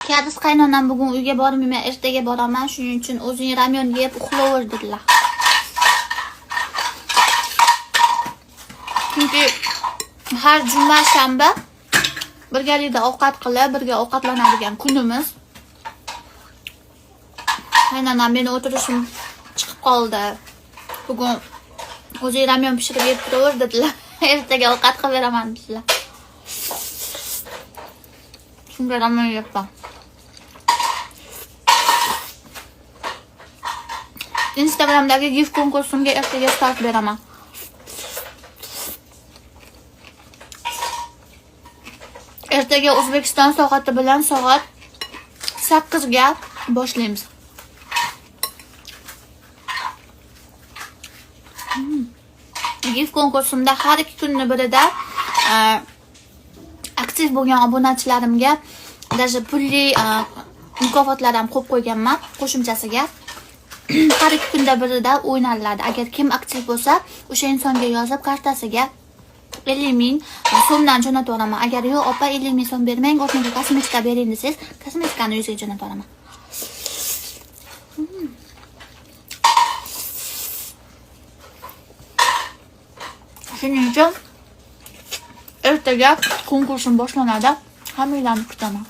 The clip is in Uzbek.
Kadis qaynonam bugun uyga bormayman, ertaga boraman. Shuning uchun o'zing ramyon yeb uxlaver dedilar. Chunki har juma shanba birgalikda ovqat qilib, birga ovqatlanadigan kunimiz. Qaynonam meni o'tirishim chiqib qoldi. Bugun o'zing ramyon pishirib yeb turaver dedilar. Ertaga ovqat qilib beraman dedilar. Shunga ramyon yeyapman. Instagramdagi gif konkursimga ertaga start beraman. Ertaga O'zbekiston soati bilan soat 8 ga boshlaymiz. Gif konkursimda har 2 kunning birida aktiv bo'lgan obunachilarimga даже pulli mukofotlar ham qo'yib qo'yganman qo'shimchasiga. Har 2 kunda birida o'ynaladi. Agar kim aktiv bo'lsa, o'sha insonga yozib kartasiga 50 ming so'mdan jo'natib olaman. Agar yo'q, opa 50 ming so'm bermang, o'rniga kosmetika bering desangiz, kosmetikani yuziga jo'natib olaman. Shuning uchun ertaga konkursim boshlanadi. Hammanglarni kutaman.